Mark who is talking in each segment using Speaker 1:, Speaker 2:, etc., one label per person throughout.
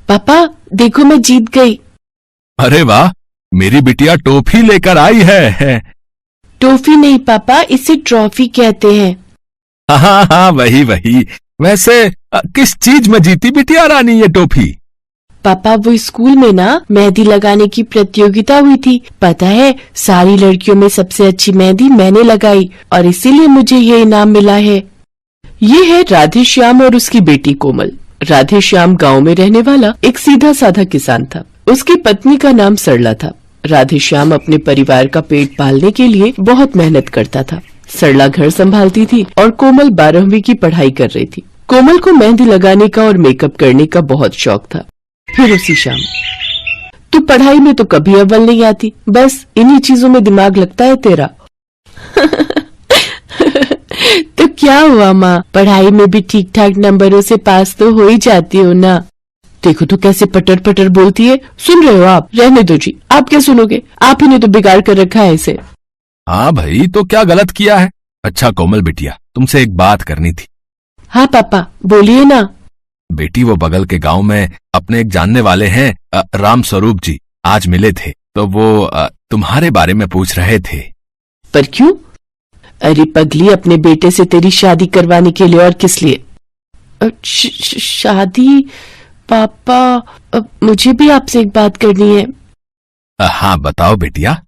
Speaker 1: पापा देखो मैं जीत गई।
Speaker 2: अरे वाह, मेरी बिटिया टॉफी लेकर आई है।
Speaker 1: टॉफी नहीं पापा, इसे ट्रॉफी कहते हैं।
Speaker 2: हाँ हाँ, वही वही। वैसे किस चीज में जीती बिटिया रानी ये टॉफी?
Speaker 1: पापा वो स्कूल में ना मेहंदी लगाने की प्रतियोगिता हुई थी। पता है, सारी लड़कियों में सबसे अच्छी मेहंदी मैंने लगाई और इसीलिए मुझे ये इनाम मिला है। ये है राधे श्याम और उसकी बेटी कोमल। राधे श्याम गांव में रहने वाला एक सीधा साधा किसान था। उसकी पत्नी का नाम सरला था। राधे श्याम अपने परिवार का पेट पालने के लिए बहुत मेहनत करता था। सरला घर संभालती थी और कोमल 12वीं की पढ़ाई कर रही थी। कोमल को मेहंदी लगाने का और मेकअप करने का बहुत शौक था। फिर उसी शाम, तू पढ़ाई में तो कभी अव्वल नहीं आती, बस इन्हीं चीजों में दिमाग लगता है तेरा। तो क्या हुआ माँ, पढ़ाई में भी ठीक ठाक नंबरों से पास तो हो ही जाती हो ना। देखो तो कैसे पटर पटर बोलती है। सुन रहे हो आप? रहने दो जी, आप क्या सुनोगे, आप ही ने तो बिगाड़ कर रखा है इसे।
Speaker 2: हाँ भाई, तो क्या गलत किया है? अच्छा कोमल बिटिया, तुमसे एक बात करनी थी।
Speaker 1: हाँ पापा बोलिए ना।
Speaker 2: बेटी, वो बगल के गांव में अपने एक जानने वाले हैं, राम स्वरूप जी, आज मिले थे, तो वो तुम्हारे बारे में पूछ रहे थे।
Speaker 1: पर क्यों? अरे पगली, अपने बेटे से तेरी शादी करवाने के लिए, और किस लिए? शादी? पापा मुझे भी आपसे एक बात करनी है।
Speaker 2: हाँ बताओ बेटिया।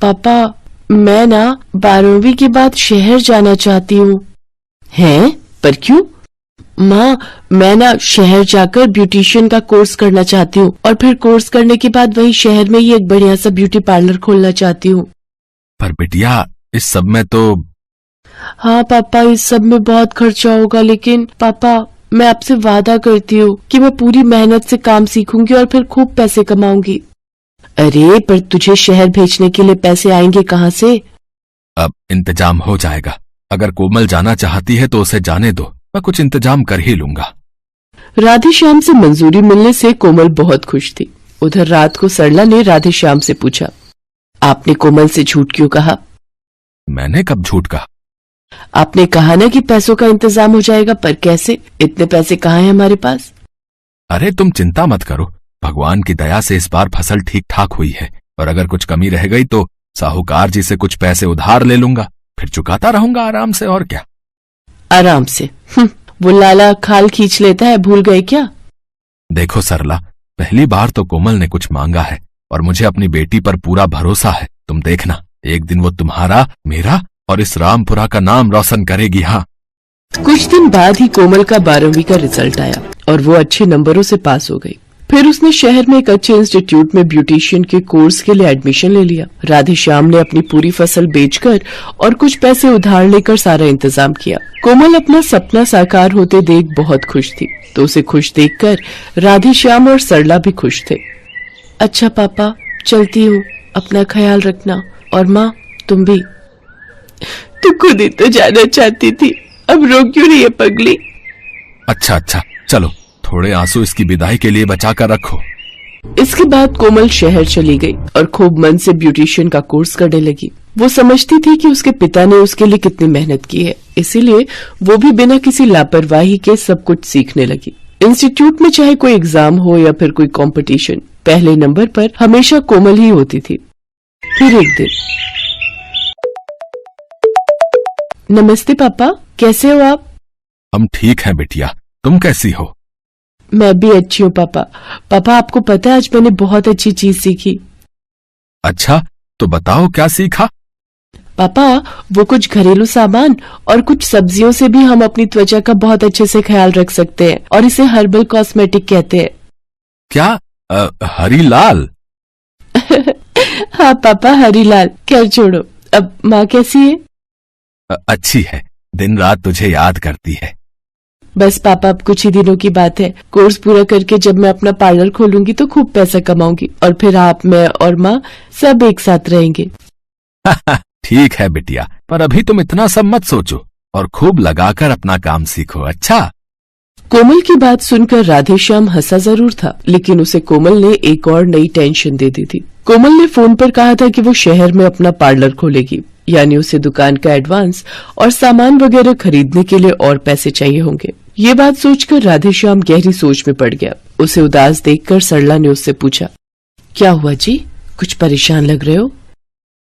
Speaker 1: पापा मैं ना 12वीं के बाद शहर जाना चाहती हूँ। हैं? पर क्यों? माँ, मैं ना शहर जाकर ब्यूटिशियन का कोर्स करना चाहती हूँ और फिर कोर्स करने के बाद वहीं शहर में ही एक बढ़िया सा ब्यूटी पार्लर खोलना चाहती हूँ।
Speaker 2: पर बेटिया, इस सब में तो।
Speaker 1: हाँ पापा, इस सब में बहुत खर्चा होगा, लेकिन पापा मैं आपसे वादा करती हूँ कि मैं पूरी मेहनत से काम सीखूंगी और फिर खूब पैसे कमाऊंगी। अरे पर तुझे शहर भेजने के लिए पैसे आएंगे कहाँ से?
Speaker 2: अब इंतजाम हो जाएगा। अगर कोमल जाना चाहती है तो उसे जाने दो, मैं कुछ इंतजाम कर ही लूंगा।
Speaker 1: राधे श्याम से मंजूरी मिलने से कोमल बहुत खुश थी। उधर रात को सरला ने राधे श्याम से पूछा, आपने कोमल से झूठ क्यों कहा?
Speaker 2: मैंने कब झूठ कहा?
Speaker 1: आपने कहा ना कि पैसों का इंतजाम हो जाएगा, पर कैसे? इतने पैसे कहाँ हैं हमारे पास?
Speaker 2: अरे तुम चिंता मत करो, भगवान की दया से इस बार फसल ठीक ठाक हुई है, और अगर कुछ कमी रह गई तो साहूकार जी से कुछ पैसे उधार ले लूंगा, फिर चुकाता रहूंगा आराम से। और क्या
Speaker 1: आराम से? वो लाला खाल खींच लेता है, भूल गए क्या?
Speaker 2: देखो सरला, पहली बार तो कोमल ने कुछ मांगा है और मुझे अपनी बेटी पर पूरा भरोसा है। तुम देखना, एक दिन वो तुम्हारा, मेरा और इस रामपुरा का नाम रोशन करेगी। हाँ।
Speaker 1: कुछ दिन बाद ही कोमल का 12वीं का रिजल्ट आया और वो अच्छे नंबरों से पास हो गई। फिर उसने शहर में एक अच्छे इंस्टीट्यूट में ब्यूटिशियन के कोर्स के लिए एडमिशन ले लिया। राधे श्याम ने अपनी पूरी फसल बेचकर और कुछ पैसे उधार लेकर सारा इंतजाम किया। कोमल अपना सपना साकार होते देख बहुत खुश थी, तो उसे खुश देखकर राधे श्याम और सरला भी खुश थे। अच्छा पापा, चलती हूँ, अपना ख्याल रखना, और माँ तुम भी। तू खुद ही तो जाना चाहती थी, अब रो क्यों रही है पगली?
Speaker 2: अच्छा अच्छा, चलो थोड़े आंसू इसकी विदाई के लिए बचा कर रखो।
Speaker 1: इसके बाद कोमल शहर चली गई और खूब मन से ब्यूटिशियन का कोर्स करने लगी। वो समझती थी कि उसके पिता ने उसके लिए कितनी मेहनत की है, इसीलिए वो भी बिना किसी लापरवाही के सब कुछ सीखने लगी। इंस्टीट्यूट में चाहे कोई एग्जाम हो या फिर कोई कंपटीशन, पहले नंबर पर हमेशा कोमल ही होती थी। फिर एक दिन, नमस्ते पापा, कैसे हो आप?
Speaker 2: हम ठीक हैं बेटिया, तुम कैसी हो?
Speaker 1: मैं भी अच्छी हूँ पापा। पापा आपको पता है, आज मैंने बहुत अच्छी चीज सीखी।
Speaker 2: अच्छा, तो बताओ क्या सीखा?
Speaker 1: पापा वो कुछ घरेलू सामान और कुछ सब्जियों से भी हम अपनी त्वचा का बहुत अच्छे से ख्याल रख सकते हैं, और इसे हर्बल कॉस्मेटिक कहते हैं।
Speaker 2: क्या? हरीलाल?
Speaker 1: हाँ पापा, हरीलाल। खैर छोड़ो, अब माँ कैसी है?
Speaker 2: अच्छी है, दिन रात तुझे याद करती है।
Speaker 1: बस पापा, अब कुछ ही दिनों की बात है। कोर्स पूरा करके जब मैं अपना पार्लर खोलूंगी तो खूब पैसा कमाऊंगी, और फिर आप, मैं और माँ सब एक साथ रहेंगे।
Speaker 2: ठीक है बिटिया, पर अभी तुम इतना सब मत सोचो और खूब लगाकर अपना काम सीखो। अच्छा?
Speaker 1: कोमल की बात सुनकर राधे श्याम हंसा जरूर था, लेकिन उसे कोमल ने एक और नई टेंशन दे दी थी। कोमल ने फोन पर कहा था कि वो शहर में अपना पार्लर खोलेगी, यानी उसे दुकान का एडवांस और सामान वगैरह खरीदने के लिए और पैसे चाहिए होंगे। ये बात सोचकर राधेश्याम गहरी सोच में पड़ गया। उसे उदास देखकर सरला ने उससे पूछा, क्या हुआ जी, कुछ परेशान लग रहे हो?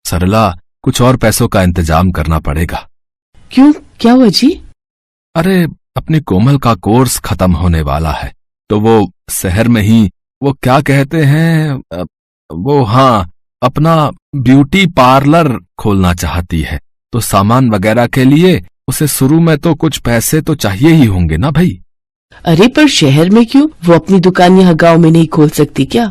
Speaker 2: सरला, कुछ और पैसों का इंतजाम करना पड़ेगा।
Speaker 1: क्यों, क्या हुआ जी?
Speaker 2: अरे, अपनी कोमल का कोर्स खत्म होने वाला है, तो वो शहर में ही वो क्या कहते हैं, वो हाँ, अपना ब्यूटी पार्लर खोलना चाहती है। तो सामान वगैरह के लिए उसे शुरू में तो कुछ पैसे तो चाहिए ही होंगे ना भाई।
Speaker 1: अरे पर शहर में क्यों, वो अपनी दुकान यहाँ गांव में नहीं खोल सकती क्या?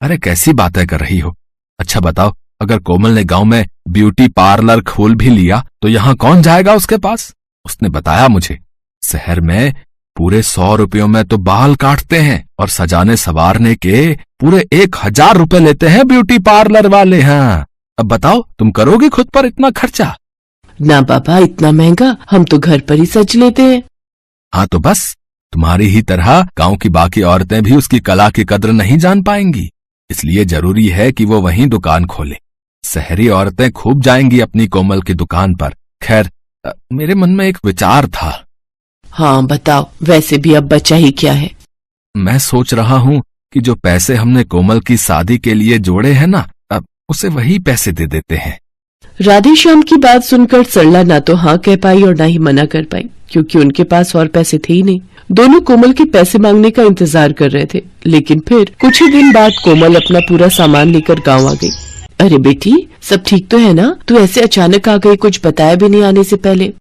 Speaker 2: अरे कैसी बातें कर रही हो। अच्छा बताओ, अगर कोमल ने गांव में ब्यूटी पार्लर खोल भी लिया तो यहाँ कौन जाएगा उसके पास? उसने बताया मुझे, शहर में पूरे 100 रुपयों में तो बाल काटते हैं और सजाने संवारने के पूरे 1000 रुपए लेते हैं ब्यूटी पार्लर वाले। हाँ, अब बताओ, तुम करोगे खुद पर इतना खर्चा?
Speaker 1: ना बाबा, इतना महंगा, हम तो घर पर ही सज लेते हैं।
Speaker 2: हाँ तो बस, तुम्हारी ही तरह गांव की बाकी औरतें भी उसकी कला की कद्र नहीं जान पाएंगी। इसलिए जरूरी है कि वो वहीं दुकान खोले। शहरी औरतें खूब जाएंगी अपनी कोमल की दुकान पर। खैर, मेरे मन में एक विचार था।
Speaker 1: हाँ बताओ, वैसे भी अब बचा ही क्या है?
Speaker 2: मैं सोच रहा हूँ कि जो पैसे हमने कोमल की शादी के लिए जोड़े हैं ना, अब उसे वही पैसे दे देते हैं।
Speaker 1: राधेश्याम की बात सुनकर सरला ना तो हाँ कह पाई और ना ही मना कर पाई, क्योंकि उनके पास और पैसे थे ही नहीं। दोनों कोमल के पैसे मांगने का इंतजार कर रहे थे। लेकिन फिर कुछ ही दिन बाद कोमल अपना पूरा सामान लेकर गांव आ गई। अरे बेटी, सब ठीक तो है ना? तू ऐसे अचानक आ गई, कुछ बताया भी नहीं आने से पहले।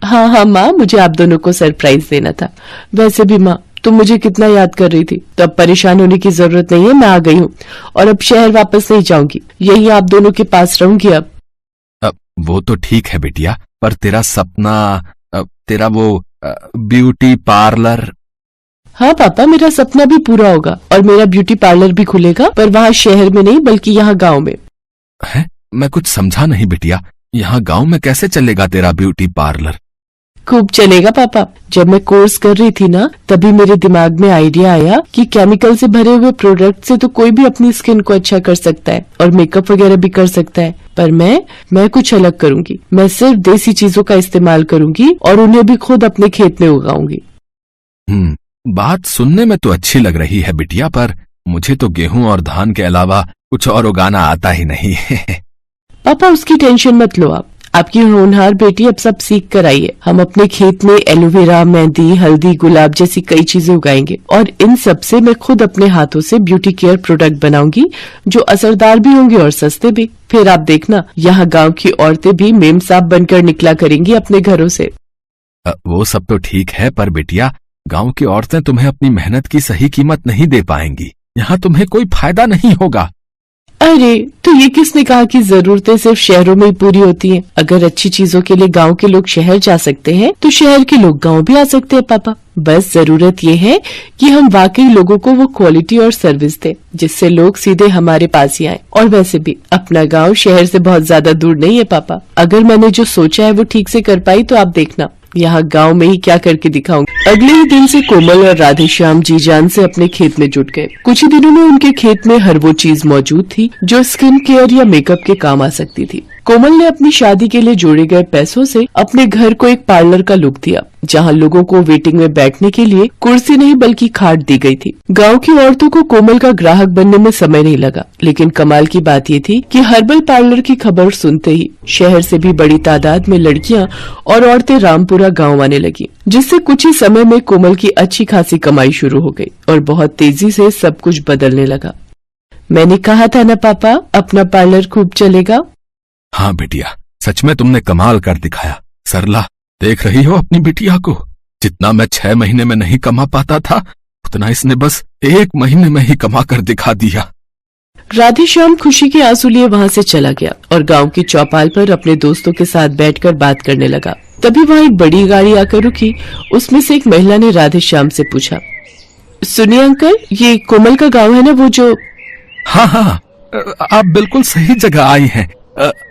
Speaker 1: हाँ माँ, मुझे आप दोनों को सरप्राइज देना था। वैसे भी माँ, तुम मुझे कितना याद कर रही थी, तो अब परेशान होने की जरूरत नहीं है। मैं आ गई हूँ और अब शहर वापस नहीं जाऊंगी, यही आप दोनों के पास रहूंगी अब।
Speaker 2: वो तो ठीक है बिटिया, पर तेरा सपना, तेरा वो ब्यूटी पार्लर।
Speaker 1: हाँ पापा, मेरा सपना भी पूरा होगा और मेरा ब्यूटी पार्लर भी खुलेगा, पर वहाँ शहर में नहीं बल्कि यहाँ गांव में।
Speaker 2: है? मैं कुछ समझा नहीं बिटिया, यहाँ गांव में कैसे चलेगा तेरा ब्यूटी पार्लर?
Speaker 1: खूब चलेगा पापा। जब मैं कोर्स कर रही थी ना, तभी मेरे दिमाग में आइडिया आया कि केमिकल से भरे हुए प्रोडक्ट से तो कोई भी अपनी स्किन को अच्छा कर सकता है और मेकअप वगैरह भी कर सकता है, पर मैं कुछ अलग करूंगी। मैं सिर्फ देसी चीजों का इस्तेमाल करूंगी और उन्हें भी खुद अपने खेत में उगाऊंगी।
Speaker 2: बात सुनने में तो अच्छी लग रही है बिटिया, पर मुझे तो गेहूं और धान के अलावा कुछ और उगाना आता ही नहीं है।
Speaker 1: पापा उसकी टेंशन मत लो आप, आपकी होनहार बेटी अब सब सीख कर आई है। हम अपने खेत में एलोवेरा, मेहंदी, हल्दी, गुलाब जैसी कई चीजें उगाएंगे और इन सब से मैं खुद अपने हाथों से ब्यूटी केयर प्रोडक्ट बनाऊंगी, जो असरदार भी होंगे और सस्ते भी। फिर आप देखना, यहाँ गांव की औरतें भी मेम साहब बनकर निकला करेंगी अपने घरों से।
Speaker 2: वो सब तो ठीक है, पर बिटिया, गांव की औरतें तुम्हें अपनी मेहनत की सही कीमत नहीं दे पाएंगी। यहाँ तुम्हें कोई फायदा नहीं होगा।
Speaker 1: अरे, तो ये किसने कहा कि जरूरतें सिर्फ शहरों में ही पूरी होती हैं? अगर अच्छी चीजों के लिए गांव के लोग शहर जा सकते हैं, तो शहर के लोग गांव भी आ सकते हैं पापा। बस जरूरत ये है कि हम वाकई लोगों को वो क्वालिटी और सर्विस दें, जिससे लोग सीधे हमारे पास ही आए। और वैसे भी अपना गांव शहर से बहुत ज्यादा दूर नहीं है पापा। अगर मैंने जो सोचा है वो ठीक से कर पाई तो आप देखना, यहाँ गांव में ही क्या करके दिखाऊंगी। अगले ही दिन से कोमल और राधेश्याम जी जान से अपने खेत में जुट गए। कुछ ही दिनों में उनके खेत में हर वो चीज मौजूद थी जो स्किन केयर या मेकअप के काम आ सकती थी। कोमल ने अपनी शादी के लिए जोड़े गए पैसों से अपने घर को एक पार्लर का लुक दिया, जहाँ लोगों को वेटिंग में बैठने के लिए कुर्सी नहीं बल्कि खाट दी गई थी। गांव की औरतों को कोमल का ग्राहक बनने में समय नहीं लगा, लेकिन कमाल की बात ये थी कि हर्बल पार्लर की खबर सुनते ही शहर से भी बड़ी तादाद में लड़कियां और औरतें रामपुरा गाँव आने लगी, जिससे कुछ ही समय में कोमल की अच्छी खासी कमाई शुरू हो गई और बहुत तेजी से सब कुछ बदलने लगा। मैंने कहा था ना पापा, अपना पार्लर खूब चलेगा।
Speaker 2: हाँ बेटिया, सच में तुमने कमाल कर दिखाया। सरला, देख रही हो अपनी बिटिया को? जितना मैं 6 महीने में नहीं कमा पाता था, उतना इसने बस 1 महीने में ही कमा कर दिखा दिया।
Speaker 1: राधेश्याम खुशी के आंसू लिए वहाँ से चला गया और गांव की चौपाल पर अपने दोस्तों के साथ बैठकर बात करने लगा। तभी वहाँ एक बड़ी गाड़ी आकर रुकी। उसमें से एक महिला ने राधेश्याम से पूछा, सुनिए अंकल, ये कोमल का गाँव है ना, वो जो?
Speaker 2: हाँ, आप बिल्कुल सही जगह आई हैं।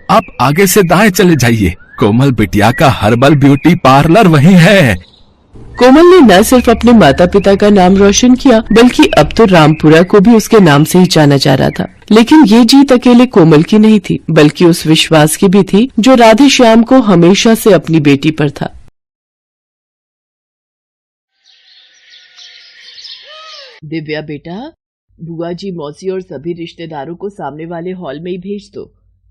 Speaker 2: आप आगे से दाएं चले जाइए, कोमल बिटिया का हर्बल ब्यूटी पार्लर वही है।
Speaker 1: कोमल ने न सिर्फ अपने माता पिता का नाम रोशन किया, बल्कि अब तो रामपुरा को भी उसके नाम से ही जाना जा रहा था। लेकिन ये जीत अकेले कोमल की नहीं थी, बल्कि उस विश्वास की भी थी जो राधेश्याम को हमेशा से अपनी बेटी पर था। दिव्या बेटा, बुआ जी, मौसी और सभी रिश्तेदारों को सामने वाले हॉल में ही भेज दो।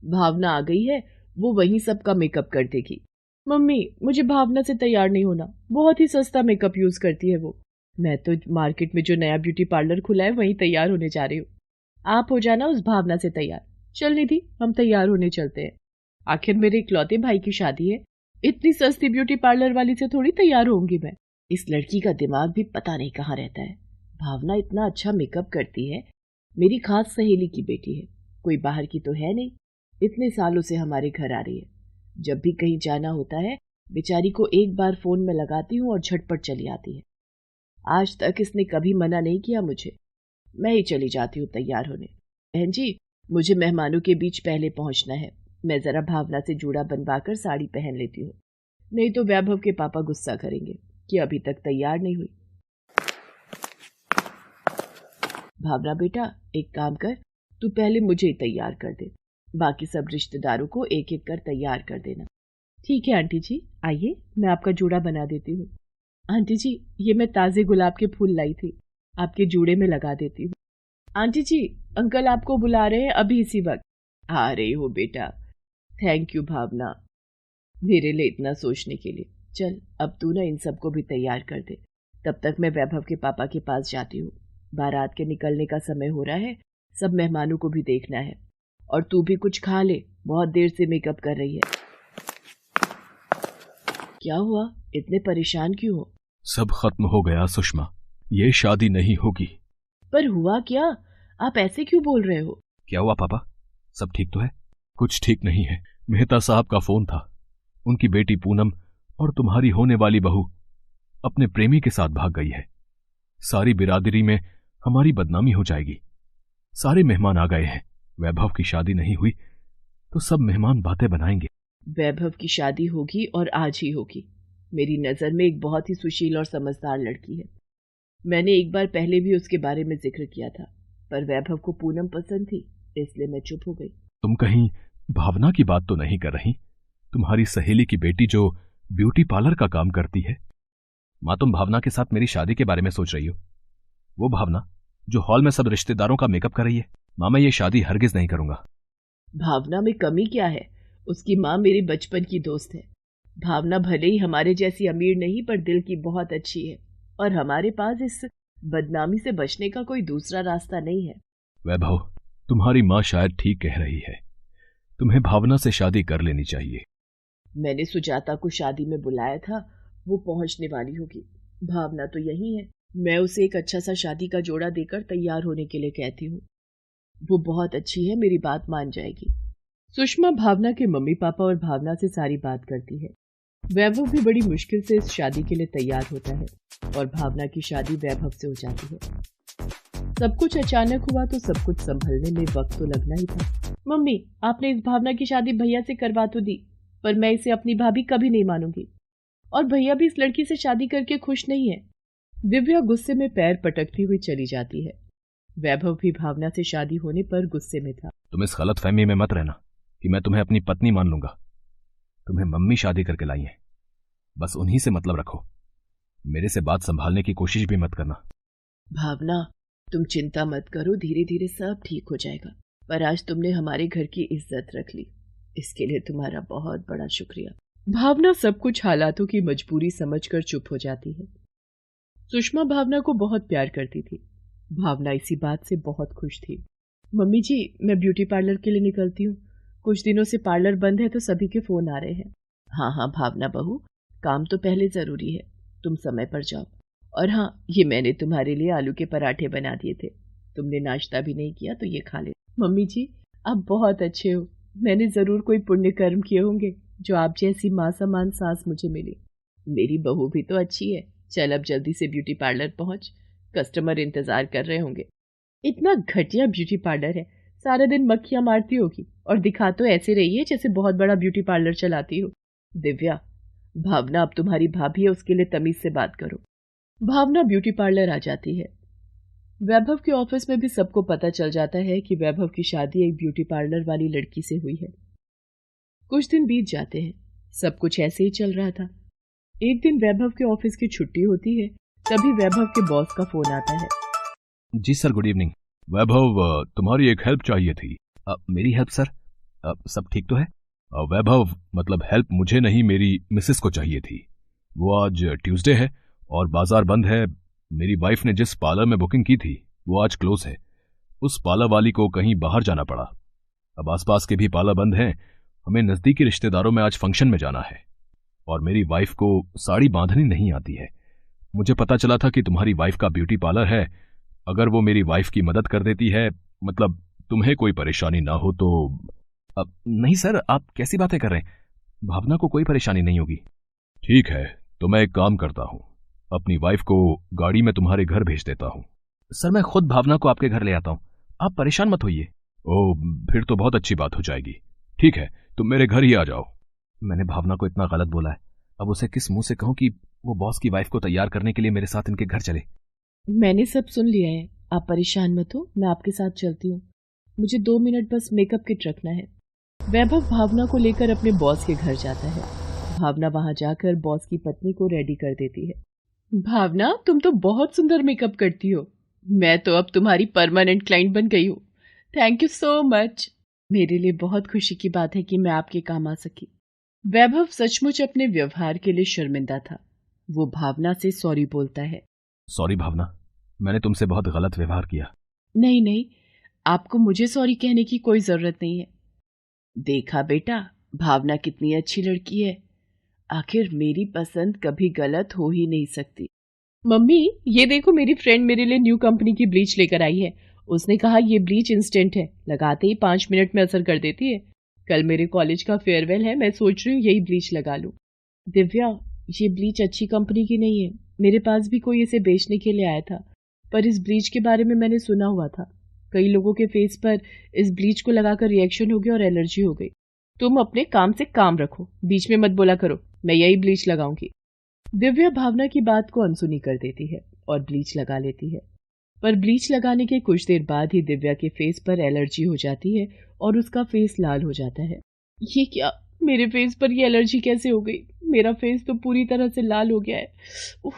Speaker 1: भावना आ गई है, वो वहीं सबका मेकअप कर देगी। मम्मी, मुझे भावना से तैयार नहीं होना, बहुत ही सस्ता मेकअप यूज करती है वो। मैं तो मार्केट में जो नया ब्यूटी पार्लर खुला है वहीं तैयार होने जा रही हूँ। आप हो जाना उस भावना से तैयार। चल निधि, हम तैयार होने चलते हैं। आखिर मेरे इकलौते भाई की शादी है, इतनी सस्ती ब्यूटी पार्लर वाली से थोड़ी तैयार होंगी मैं। इस लड़की का दिमाग भी पता नहीं कहाँ रहता है। भावना इतना अच्छा मेकअप करती है, मेरी खास सहेली की बेटी है, कोई बाहर की तो है नहीं। इतने सालों से हमारे घर आ रही है। जब भी कहीं जाना होता है, बेचारी को एक बार फोन में लगाती हूँ और झटपट चली आती है। आज तक इसने कभी मना नहीं किया मुझे। मैं ही चली जाती हूँ तैयार होने। बहन जी, मुझे मेहमानों के बीच पहले पहुंचना है। मैं जरा भावना से जूड़ा बनवाकर साड़ी पहन लेती हूँ, नहीं तो वैभव के पापा गुस्सा करेंगे कि अभी तक तैयार नहीं हुई। भावना बेटा, एक काम कर, तू पहले मुझे ही तैयार कर दे, बाकी सब रिश्तेदारों को एक एक कर तैयार कर देना। ठीक है आंटी जी, आइए मैं आपका जूड़ा बना देती हूँ। आंटी जी, ये मैं ताजे गुलाब के फूल लाई थी, आपके जूड़े में लगा देती हूँ। आंटी जी, अंकल आपको बुला रहे हैं अभी इसी वक्त। आ रही हो बेटा। थैंक यू भावना, मेरे लिए इतना सोचने के लिए। चल अब तू ना इन सबको भी तैयार कर दे, तब तक मैं वैभव के पापा के पास जाती हूँ। बारात के निकलने का समय हो रहा है, सब मेहमानों को भी देखना है। और तू भी कुछ खा ले, बहुत देर से मेकअप कर रही है। क्या हुआ, इतने परेशान क्यों हो?
Speaker 2: सब खत्म हो गया सुषमा, ये शादी नहीं होगी।
Speaker 1: पर हुआ क्या? आप ऐसे क्यों बोल रहे हो?
Speaker 2: क्या हुआ पापा, सब ठीक तो है? कुछ ठीक नहीं है। मेहता साहब का फोन था, उनकी बेटी पूनम और तुम्हारी होने वाली बहू अपने प्रेमी के साथ भाग गई है। सारी बिरादरी में हमारी बदनामी हो जाएगी। सारे मेहमान आ गए हैं। वैभव की शादी नहीं हुई तो सब मेहमान बातें बनाएंगे।
Speaker 1: वैभव की शादी होगी और आज ही होगी। मेरी नजर में एक बहुत ही सुशील और समझदार लड़की है। मैंने एक बार पहले भी उसके बारे में जिक्र किया था, पर वैभव को पूनम पसंद थी, इसलिए मैं चुप हो गई।
Speaker 2: तुम कहीं भावना की बात तो नहीं कर रही? तुम्हारी सहेली की बेटी जो ब्यूटी पार्लर का काम करती है। माँ, तुम भावना के साथ मेरी शादी के बारे में सोच रही हो? वो भावना जो हॉल में सब रिश्तेदारों का मेकअप कर रही है। माँ, मैं ये शादी हरगिज नहीं करूंगा।
Speaker 1: भावना में कमी क्या है? उसकी माँ मेरी बचपन की दोस्त है। भावना भले ही हमारे जैसी अमीर नहीं, पर दिल की बहुत अच्छी है, और हमारे पास इस बदनामी से बचने का कोई दूसरा रास्ता नहीं है।
Speaker 2: वैभव, तुम्हारी माँ शायद ठीक कह रही है, तुम्हें भावना से शादी कर लेनी चाहिए।
Speaker 1: मैंने सुजाता को शादी में बुलाया था, वो पहुंचने वाली होगी। भावना तो यही है। मैं उसे एक अच्छा सा शादी का जोड़ा देकर तैयार होने के लिए कहती हूँ। वो बहुत अच्छी है, मेरी बात मान जाएगी। सुषमा भावना के मम्मी पापा और भावना से सारी बात करती है। वैभव भी बड़ी मुश्किल से इस शादी के लिए तैयार होता है और भावना की शादी वैभव से हो जाती है। सब कुछ अचानक हुआ तो सब कुछ संभलने में वक्त तो लगना ही था। मम्मी, आपने इस भावना की शादी भैया से करवा तो दी, पर मैं इसे अपनी भाभी कभी नहीं मानूंगी, और भैया भी इस लड़की से शादी करके खुश नहीं है। दिव्या गुस्से में पैर पटकती हुई चली जाती है। वैभव भी भावना से शादी होने पर गुस्से में था।
Speaker 2: तुम इस गलत फहमी में मत रहना कि मैं तुम्हें अपनी पत्नी मान लूंगा। तुम्हें मम्मी शादी करके लाई है, बस उन्हीं से मतलब रखो। मेरे से बात संभालने की कोशिश भी मत करना।
Speaker 1: भावना, तुम चिंता मत करो, धीरे धीरे सब ठीक हो जाएगा। पर आज तुमने हमारे घर की इज्जत रख ली, इसके लिए तुम्हारा बहुत बड़ा शुक्रिया। भावना सब कुछ हालातों की मजबूरी समझकर चुप हो जाती है। सुषमा भावना को बहुत प्यार करती थी। भावना इसी बात से बहुत खुश थी। मम्मी जी, मैं ब्यूटी पार्लर के लिए निकलती हूँ। कुछ दिनों से पार्लर बंद है तो सभी के फोन आ रहे हैं। हाँ हाँ भावना बहू, काम तो पहले जरूरी है, तुम समय पर जाओ। और हाँ, ये मैंने तुम्हारे लिए आलू के पराठे बना दिए थे, तुमने नाश्ता भी नहीं किया तो ये खा ले। मम्मी जी, आप बहुत अच्छे हो। मैंने जरूर कोई पुण्य कर्म किए होंगे जो आप जैसी माँ समान सास मुझे मिली। मेरी बहू भी तो अच्छी है। चल अब जल्दी से ब्यूटी पार्लर पहुंच, कस्टमर इंतजार कर रहे होंगे। इतना घटिया ब्यूटी पार्लर है, सारा दिन मक्खियां मारती होगी और दिखा तो ऐसे रही है जैसे बहुत बड़ा ब्यूटी पार्लर चलाती हो। दिव्या, भावना अब तुम्हारी भाभी है, उसके लिए तमीज से बात करो। भावना ब्यूटी पार्लर आ जाती है। वैभव के ऑफिस में भी सबको पता चल जाता है कि वैभव की शादी एक ब्यूटी पार्लर वाली लड़की से हुई है। कुछ दिन बीत जाते हैं, सब कुछ ऐसे ही चल रहा था। एक दिन वैभव के ऑफिस की छुट्टी होती है, तभी वैभव के बॉस का फोन आता है।
Speaker 2: जी सर, गुड इवनिंग। वैभव, तुम्हारी एक हेल्प चाहिए थी। मेरी हेल्प सर? सब ठीक तो है? वैभव, मतलब हेल्प मुझे नहीं, मेरी मिसेस को चाहिए थी। वो आज ट्यूसडे है और बाजार बंद है। मेरी वाइफ ने जिस पार्लर में बुकिंग की थी वो आज क्लोज है। उस पार्लर वाली को कहीं बाहर जाना पड़ा। अब आसपास के भी पार्लर बंद हैं। हमें नजदीकी रिश्तेदारों में आज फंक्शन में जाना है और मेरी वाइफ को साड़ी बांधनी नहीं आती है। मुझे पता चला था कि तुम्हारी वाइफ का ब्यूटी पार्लर है। अगर वो मेरी वाइफ की मदद कर देती है, मतलब तुम्हें कोई परेशानी ना हो तो। अब नहीं सर, आप कैसी बातें कर रहे हैं? भावना को कोई परेशानी नहीं होगी। ठीक है, तो मैं एक काम करता हूँ, अपनी वाइफ को गाड़ी में तुम्हारे घर भेज देता हूँ। सर, मैं खुद भावना को आपके घर ले आता हूँ, आप परेशान मत होइए। ओह, फिर तो बहुत अच्छी बात हो जाएगी। ठीक है, तुम मेरे घर ही आ जाओ। मैंने भावना को इतना गलत बोला है, अब उसे किस मुंह से कहूं कि वो बॉस की वाइफ को तैयार करने के लिए मेरे साथ इनके घर चले।
Speaker 1: मैंने सब सुन लिया है, आप परेशान मत हो, मैं आपके साथ चलती हूँ। मुझे 2 मिनट बस मेकअप किट रखना है। वैभव भावना को लेकर अपने बॉस के घर जाता है। भावना वहां जाकर बॉस की पत्नी को रेडी कर देती है। भावना, तुम तो बहुत सुंदर मेकअप करती हो। मैं तो अब तुम्हारी परमानेंट क्लाइंट बन गई हूँ। Thank you so much. मेरे लिए बहुत खुशी की बात है कि मैं आपके काम आ सकी। वैभव सचमुच अपने व्यवहार के लिए शर्मिंदा था। वो भावना से सॉरी बोलता है।
Speaker 2: सॉरी भावना, मैंने तुमसे बहुत गलत व्यवहार किया।
Speaker 1: नहीं नहीं, आपको मुझे सॉरी कहने की कोई जरूरत नहीं है। देखा बेटा, भावना कितनी अच्छी लड़की है। आखिर मेरी पसंद कभी गलत हो ही नहीं सकती। मम्मी, ये देखो, मेरी फ्रेंड मेरे लिए न्यू कंपनी की ब्लीच लेकर आई है। उसने कहा ये ब्लीच इंस्टेंट है, लगाते ही 5 मिनट में असर कर देती है। कल मेरे कॉलेज का फेयरवेल है, मैं सोच रही हूँ यही ब्लीच लगा लूं। दिव्या, ये ब्लीच अच्छी कंपनी की नहीं है। मेरे पास भी कोई इसे बेचने के लिए आया था, पर इस ब्लीच के बारे में मैंने सुना हुआ था। कई लोगों के फेस पर इस ब्लीच को लगाकर रिएक्शन हो गया और एलर्जी हो गई। तुम अपने काम से काम रखो, बीच में मत बोला करो। मैं यही ब्लीच लगाऊंगी। दिव्या भावना की बात को अनसुनी कर देती है और ब्लीच लगा लेती है। पर ब्लीच लगाने के कुछ देर बाद ही दिव्या के फेस पर एलर्जी हो जाती है और उसका फेस लाल हो जाता है। ये क्या, मेरे फेस पर ये एलर्जी कैसे हो गई? मेरा फेस तो पूरी तरह से लाल हो गया है। उफ,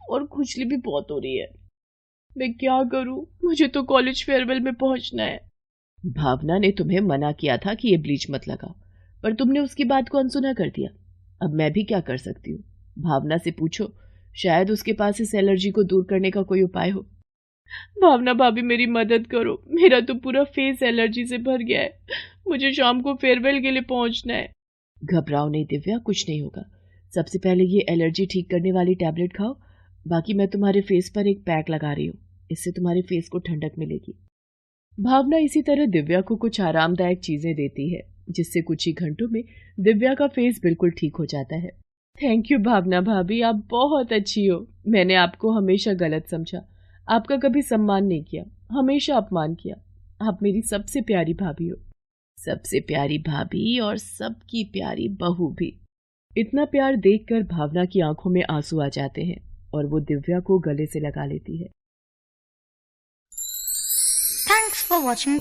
Speaker 1: और खुजली भी बहुत हो रही है। मैं क्या करूं? मुझे तो कॉलेज फेयरवेल में पहुंचना है। भावना ने तुम्हें मना किया था कि ये ब्लीच मत लगाओ, पर तुमने उसकी बात को अनसुना कर दिया। अब मैं भी क्या कर सकती हूँ? भावना से पूछो, शायद उसके पास इस एलर्जी को दूर करने का कोई उपाय हो। भावना भाभी, मेरी मदद करो, मेरा तो पूरा फेस एलर्जी से भर गया है। मुझे शाम को फेयरवेल के लिए पहुंचना है। घबराओ नहीं दिव्या, कुछ नहीं होगा। सबसे पहले ये एलर्जी ठीक करने वाली टैबलेट खाओ, बाकी मैं तुम्हारे फेस पर एक पैक लगा रही हूँ, इससे तुम्हारे फेस को ठंडक मिलेगी। भावना इसी तरह दिव्या को कुछ आरामदायक चीजें देती है, जिससे कुछ ही घंटों में दिव्या का फेस बिल्कुल ठीक हो जाता है। थैंक यू भावना भाभी, आप बहुत अच्छी हो। मैंने आपको हमेशा गलत समझा, आपका कभी सम्मान नहीं किया, हमेशा अपमान किया। आप मेरी सबसे प्यारी भाभी हो, सबसे प्यारी भाभी और सबकी प्यारी बहू भी। इतना प्यार देखकर भावना की आंखों में आंसू आ जाते हैं और वो दिव्या को गले से लगा लेती है।
Speaker 3: Thanks for watching.